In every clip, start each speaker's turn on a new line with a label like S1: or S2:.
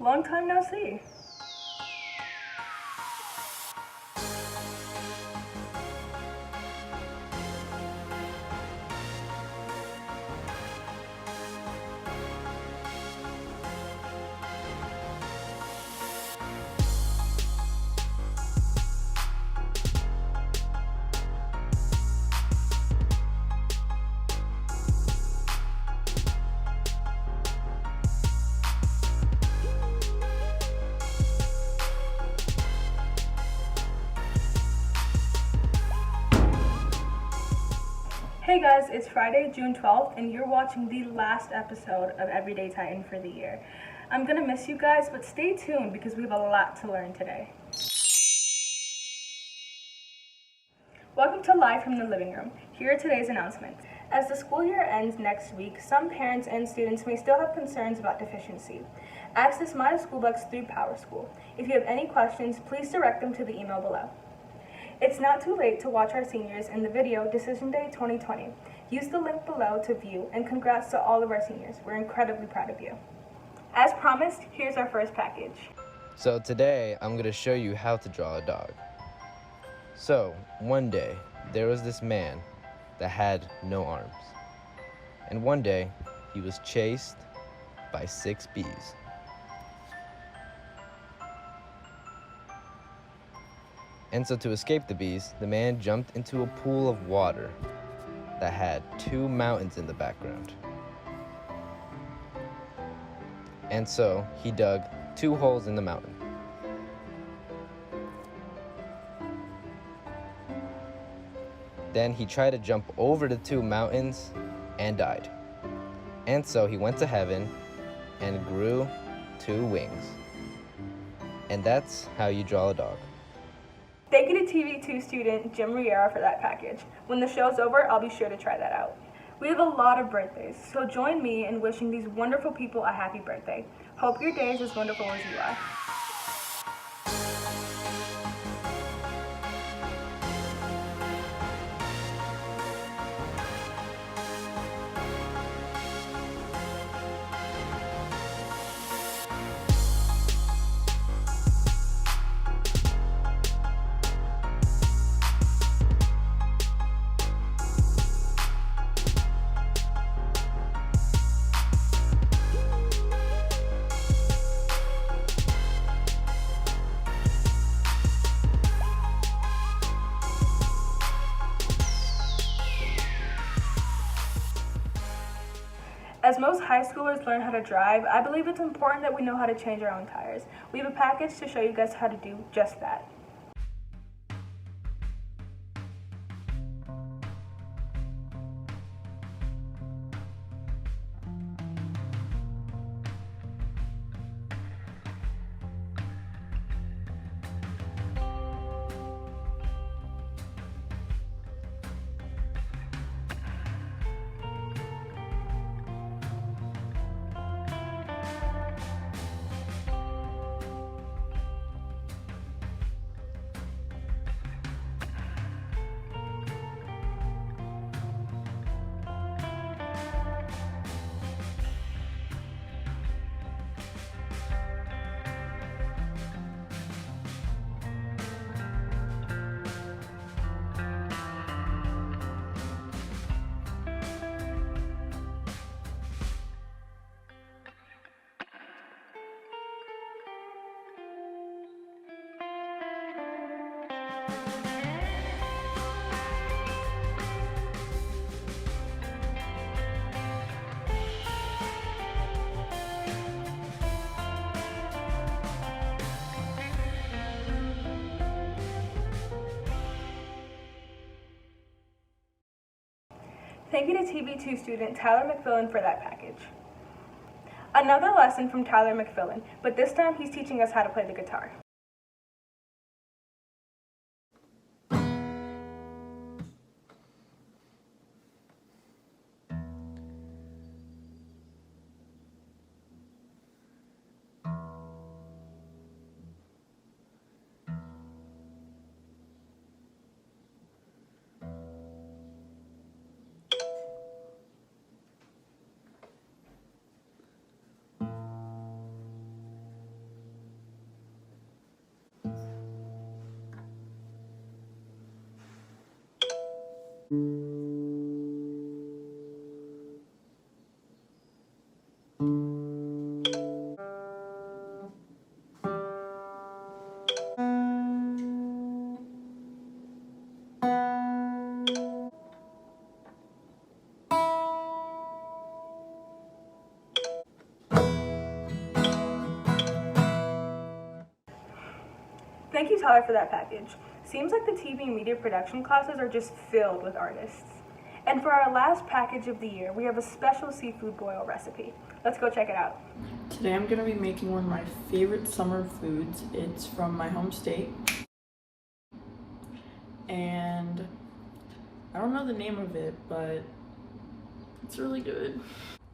S1: Long time no see. Hey guys, it's Friday, June 12th, and you're watching the last episode of Everyday Titan for the year. I'm gonna miss you guys, but stay tuned because we have a lot to learn today. Welcome to Live from the Living Room. Here are today's announcements. As the school year ends next week, some parents and students may still have concerns about deficiency. Access MySchoolBucks through PowerSchool. If you have any questions, please direct them to the email below. It's not too late to watch our seniors in the video Decision Day 2020. Use the link below to view, and congrats to all of our seniors. We're incredibly proud of you. As promised, here's our first package.
S2: So today, I'm going to show you how to draw a dog. So, one day, there was this man that had no arms. And one day, he was chased by 6 bees. And so to escape the bees, the man jumped into a pool of water that had 2 mountains in the background. And so he dug 2 holes in the mountain. Then he tried to jump over the 2 mountains and died. And so he went to heaven and grew 2 wings. And that's how you draw a dog.
S1: Thank you to TV2 student Jim Riera for that package. When the show's over, I'll be sure to try that out. We have a lot of birthdays, so join me in wishing these wonderful people a happy birthday. Hope your day is as wonderful as you are. As most high schoolers learn how to drive, I believe it's important that we know how to change our own tires. We have a package to show you guys how to do just that. Thank you to TV2 student Tyler McFillin for that package. Another lesson from Tyler McFillin, but this time he's teaching us how to play the guitar. Thank you, Tyler, for that package. Seems like the TV and media production classes are just filled with artists. And for our last package of the year, we have a special seafood boil recipe. Let's go check it out.
S3: Today I'm going to be making one of my favorite summer foods. It's from my home state. And I don't know the name of it, but it's really good.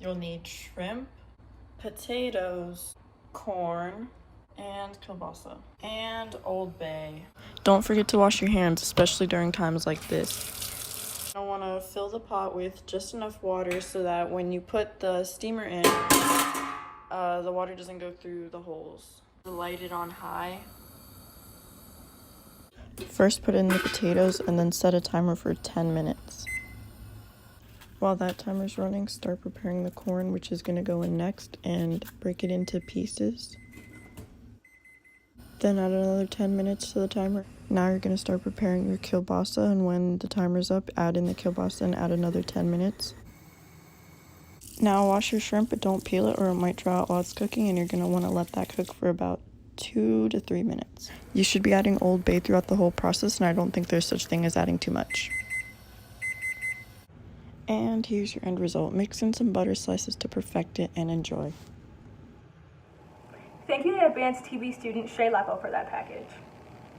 S3: You'll need shrimp, potatoes, corn, and kielbasa, and Old Bay. Don't forget to wash your hands, especially during times like this. I want to fill the pot with just enough water so that when you put the steamer in, the water doesn't go through the holes. Light it on high. First put in the potatoes and then set a timer for 10 minutes. While that timer's running, start preparing the corn, which is going to go in next, and break it into pieces. Then add another 10 minutes to the timer. Now you're going to start preparing your kielbasa, and when the timer's up, add in the kielbasa and add another 10 minutes. Now wash your shrimp, but don't peel it or it might dry out while it's cooking, and you're going to want to let that cook for about 2 to 3 minutes. You should be adding Old Bay throughout the whole process, and I don't think there's such thing as adding too much. And here's your end result. Mix in some butter slices to perfect it and enjoy.
S1: Thank you to advanced TV student Shay Lapo for that package.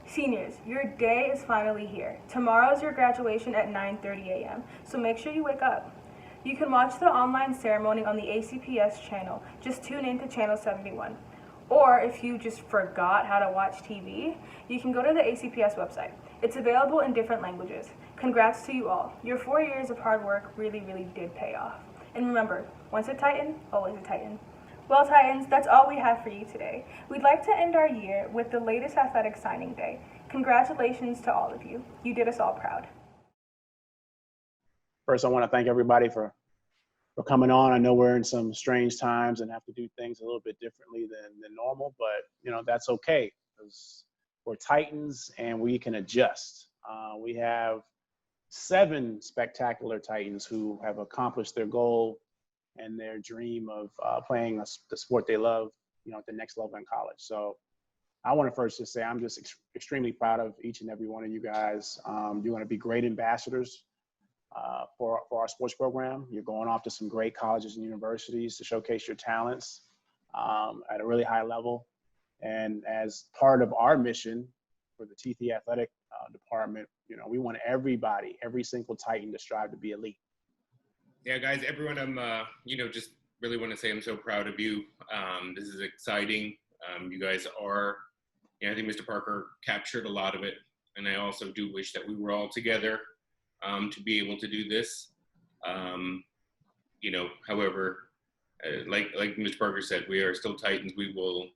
S1: Seniors, your day is finally here. Tomorrow is your graduation at 9:30 a.m., so make sure you wake up. You can watch the online ceremony on the ACPS channel. Just tune in to channel 71. Or if you just forgot how to watch TV, you can go to the ACPS website. It's available in different languages. Congrats to you all. Your 4 years of hard work really did pay off. And remember, once a Titan, always a Titan. Well, Titans, that's all we have for you today. We'd like to end our year with the latest athletic signing day. Congratulations to all of you. You did us all proud.
S4: First, I want to thank everybody for coming on. I know we're in some strange times and have to do things a little bit differently than normal, but that's okay because we're Titans and we can adjust. We have 7 spectacular Titans who have accomplished their goal and their dream of playing the sport they love, at the next level in college. So I want to first just say I'm just extremely proud of each and every one of you guys. You're going to be great ambassadors for our sports program. You're going off to some great colleges and universities to showcase your talents at a really high level. And as part of our mission for the TT Athletic Department, we want everybody, every single Titan to strive to be elite.
S5: Yeah, guys, everyone, I'm, just really want to say I'm so proud of you. This is exciting. You guys are, I think Mr. Parker captured a lot of it. And I also do wish that we were all together to be able to do this. However, like Mr. Parker said, we are still Titans. We will,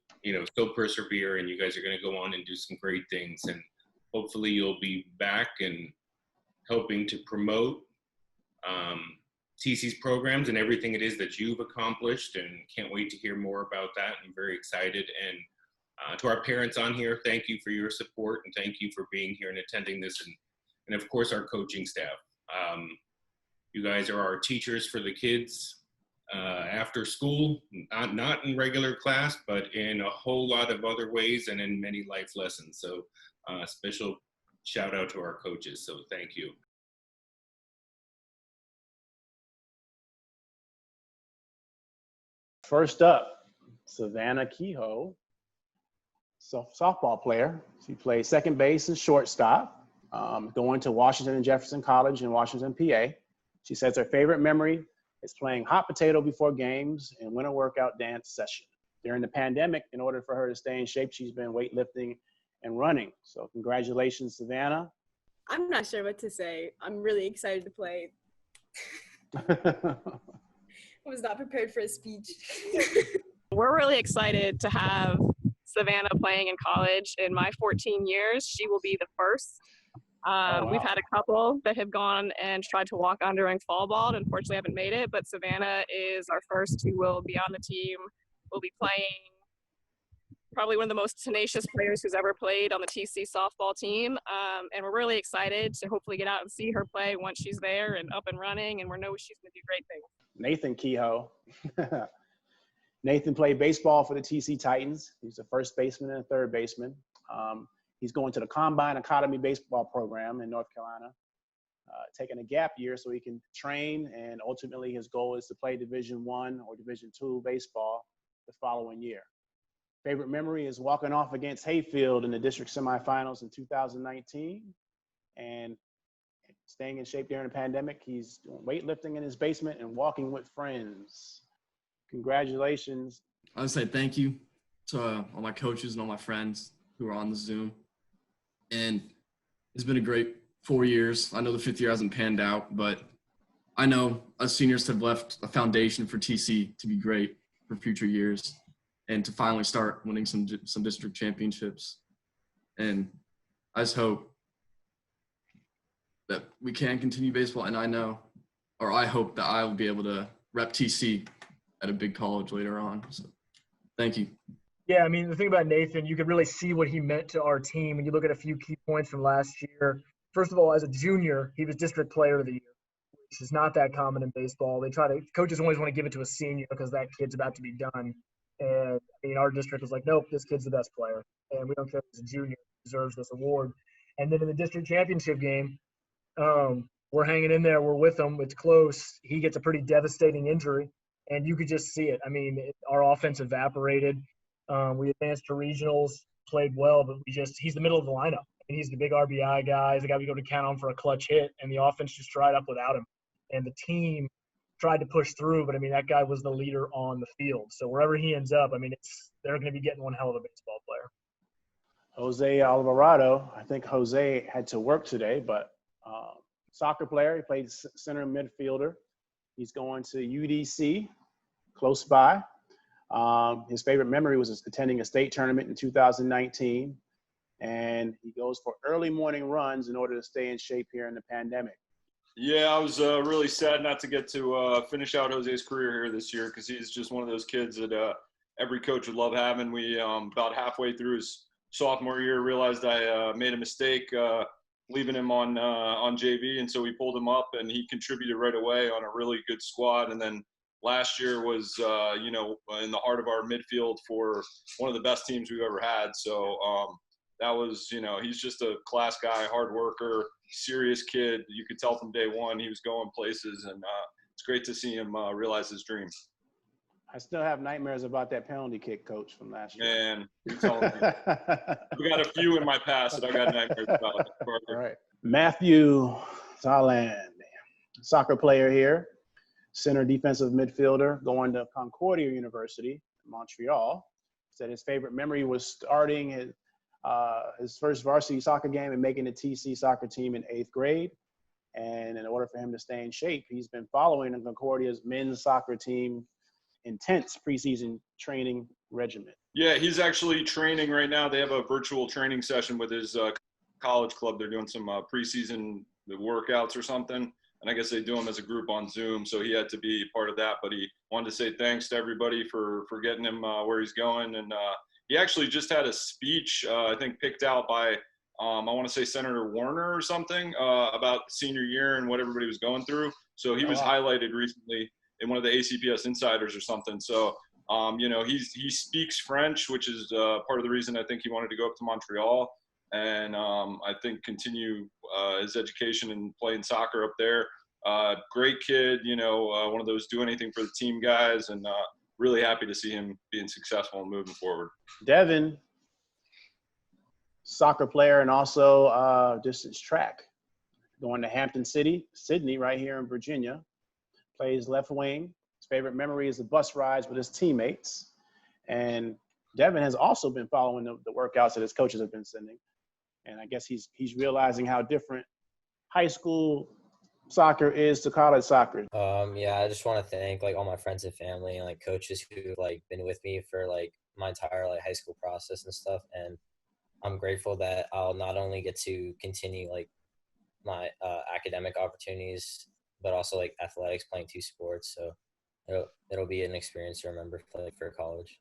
S5: still persevere, and you guys are going to go on and do some great things. And hopefully you'll be back and helping to promote TC's programs and everything it is that you've accomplished, and can't wait to hear more about that. I'm very excited. And to our parents on here, thank you for your support, and thank you for being here and attending this, and of course our coaching staff. You guys are our teachers for the kids after school, not in regular class, but in a whole lot of other ways and in many life lessons. So special shout out to our coaches. So thank you.
S4: First up, Savannah Kehoe, softball player. She plays second base and shortstop, going to Washington and Jefferson College in Washington, PA. She says her favorite memory is playing hot potato before games and winter workout dance session. During the pandemic, in order for her to stay in shape, she's been weightlifting and running. So congratulations, Savannah.
S6: I'm not sure what to say. I'm really excited to play. I was not prepared for a speech.
S7: We're really excited to have Savannah playing in college. In my 14 years, she will be the first.
S4: Oh,
S7: We've
S4: wow.
S7: had a couple that have gone and tried to walk on during fall ball and unfortunately haven't made it, but Savannah is our first who will be on the team. We'll be playing probably one of the most tenacious players who's ever played on the TC softball team. And we're really excited to hopefully get out and see her play once she's there and up and running, and we know she's going to do great things.
S4: Nathan Kehoe. Nathan played baseball for the TC Titans. He's a first baseman and a third baseman. He's going to the Combine Academy baseball program in North Carolina, taking a gap year so he can train, and ultimately his goal is to play Division I or Division II baseball the following year. Favorite memory is walking off against Hayfield in the district semifinals in 2019, and staying in shape during the pandemic. He's doing weightlifting in his basement and walking with friends. Congratulations.
S8: I would say thank you to all my coaches and all my friends who are on the Zoom. And it's been a great 4 years. I know the fifth year hasn't panned out, but I know us seniors have left a foundation for TC to be great for future years and to finally start winning some district championships. And I just hope that we can continue baseball. And I hope that I will be able to rep TC at a big college later on. So thank you.
S9: Yeah, I mean, the thing about Nathan, you could really see what he meant to our team when you look at a few key points from last year. First of all, as a junior, he was district player of the year, which is not that common in baseball. Coaches always want to give it to a senior because that kid's about to be done. And I mean, our district was like, nope, this kid's the best player. And we don't care if he's a junior, he deserves this award. And then in the district championship game, we're hanging in there. We're with him. It's close. He gets a pretty devastating injury, and you could just see it. I mean, our offense evaporated. We advanced to regionals, played well, but he's the middle of the lineup. And he's the big RBI guy. He's the guy we go to count on for a clutch hit, and the offense just dried up without him. And the team tried to push through, but I mean, that guy was the leader on the field. So wherever he ends up, I mean, they're going to be getting one hell of a baseball player.
S4: Jose Alvarado. I think Jose had to work today, but soccer player. He played center midfielder. He's going to UDC, close by. His favorite memory was attending a state tournament in 2019, and he goes for early morning runs in order to stay in shape here in the pandemic.
S10: Yeah, I was really sad not to get to finish out Jose's career here this year because he's just one of those kids that every coach would love having. We about halfway through his sophomore year realized I made a mistake leaving him on JV, and so we pulled him up, and he contributed right away on a really good squad. And then last year was, in the heart of our midfield for one of the best teams we've ever had. So that was, he's just a class guy, hard worker, serious kid. You could tell from day one he was going places, and it's great to see him realize his dream.
S4: I still have nightmares about that penalty kick, Coach, from last year.
S10: Man, you're telling me. I've got a few in my past that I got nightmares about.
S4: All right. Matthew Thailand, soccer player here, center defensive midfielder, going to Concordia University in Montreal. Said his favorite memory was starting his first varsity soccer game and making the TC soccer team in 8th grade. And in order for him to stay in shape, he's been following the Concordia's men's soccer team intense preseason training regimen.
S10: Yeah, he's actually training right now. They have a virtual training session with his college club. They're doing some preseason workouts or something. And I guess they do them as a group on Zoom. So he had to be part of that. But he wanted to say thanks to everybody for getting him where he's going. And he actually just had a speech, I think, picked out by, I want to say Senator Warner or something, about senior year and what everybody was going through. So he was highlighted recently in one of the ACPS Insiders or something. So, he speaks French, which is part of the reason I think he wanted to go up to Montreal. And I think continue his education and playing soccer up there. Great kid, one of those do anything for the team guys, and really happy to see him being successful and moving forward.
S4: Devin, soccer player and also distance track, going to Hampton City, Sydney, right here in Virginia. Plays left wing. His favorite memory is the bus rides with his teammates. And Devin has also been following the workouts that his coaches have been sending. And I guess he's realizing how different high school soccer is to college soccer.
S11: I just want to thank all my friends and family and coaches who've been with me for my entire high school process and stuff. And I'm grateful that I'll not only get to continue my academic opportunities, but also like athletics, playing 2 sports. So it'll be an experience to remember for college.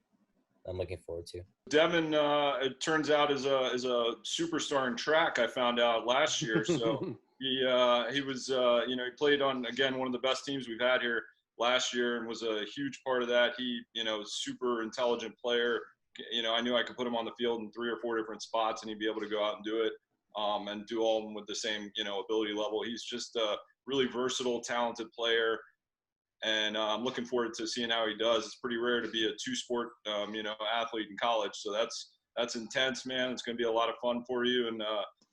S11: I'm looking forward to.
S10: Devin, it turns out is a superstar in track. I found out last year. So he was he played on, again, one of the best teams we've had here last year and was a huge part of that. He super intelligent player. I knew I could put him on the field in 3 or 4 different spots and he'd be able to go out and do it, and do all of them with the same ability level. He's just a really versatile, talented player. And I'm looking forward to seeing how he does. It's pretty rare to be a 2-sport, athlete in college. So that's intense, man. It's going to be a lot of fun for you. And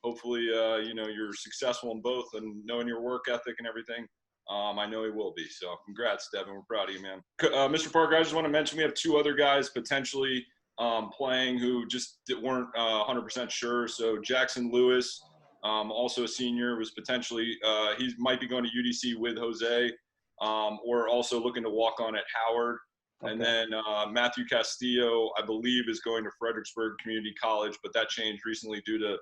S10: hopefully, you're successful in both, and knowing your work ethic and everything, I know he will be. So congrats, Devin. We're proud of you, man. Mr. Parker, I just want to mention we have 2 other guys potentially playing who just weren't 100% sure. So Jackson Lewis, also a senior, was potentially, he might be going to UDC with Jose. Or also looking to walk on at Howard. Okay. And then Matthew Castillo, I believe, is going to Fredericksburg Community College, but that changed recently due to,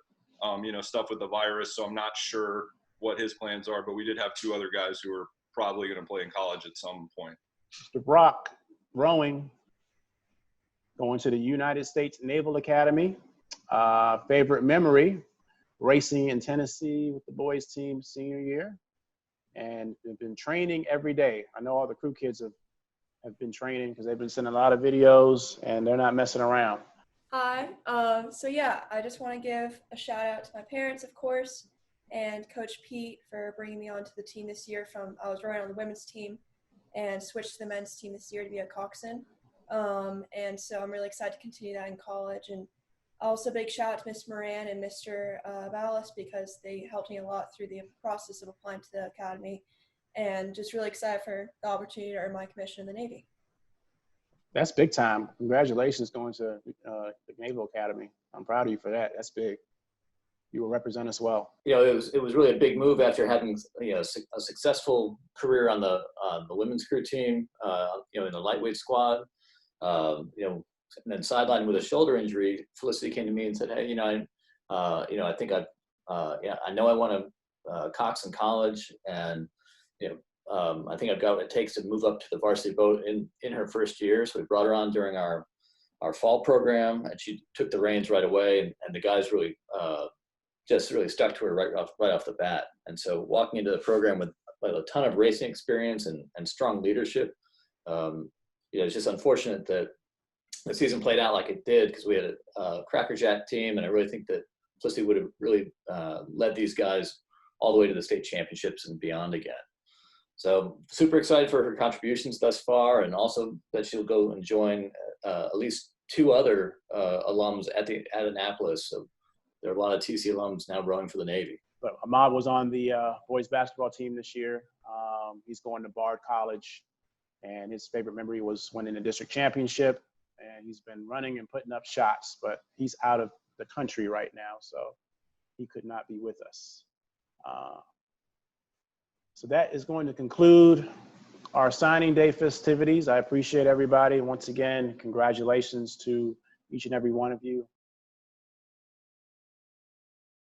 S10: stuff with the virus. So I'm not sure what his plans are, but we did have 2 other guys who are probably going to play in college at some point.
S4: Mr. Brock, rowing, going to the United States Naval Academy. Favorite memory, racing in Tennessee with the boys team senior year. And they've been training every day. I know all the crew kids have been training because they've been sending a lot of videos and they're not messing around.
S12: Hi. So yeah, I just want to give a shout out to my parents, of course, and Coach Pete for bringing me onto the team this year. I was rowing on the women's team and switched to the men's team this year to be a coxswain. And so I'm really excited to continue that in college. And also big shout out to Miss Moran and Mr. Ballas because they helped me a lot through the process of applying to the academy, and just really excited for the opportunity to earn my commission in the Navy.
S4: That's big time. Congratulations going to the Naval Academy. I'm proud of you for that. That's big. You will represent us well.
S13: It was really a big move after having a successful career on the women's crew team, in the lightweight squad. And then sidelined with a shoulder injury, Felicity came to me and said, "Hey, I think I know I want to cox in college, and I think I've got what it takes to move up to the varsity boat in her first year." So we brought her on during our fall program, and she took the reins right away. And the guys really just really stuck to her right off the bat. And so walking into the program with a ton of racing experience and strong leadership, it's just unfortunate that the season played out like it did because we had a crackerjack team, and I really think that Felicity would have really led these guys all the way to the state championships and beyond again. So super excited for her contributions thus far, and also that she'll go and join at least 2 other alums at Annapolis. So there are a lot of TC alums now rowing for the Navy.
S4: But Ahmad was on the boys basketball team this year. He's going to Bard College, and his favorite memory was winning the district championship. And he's been running and putting up shots, but he's out of the country right now, so he could not be with us. So that is going to conclude our signing day festivities. I appreciate everybody. Once again, congratulations to each and every one of you.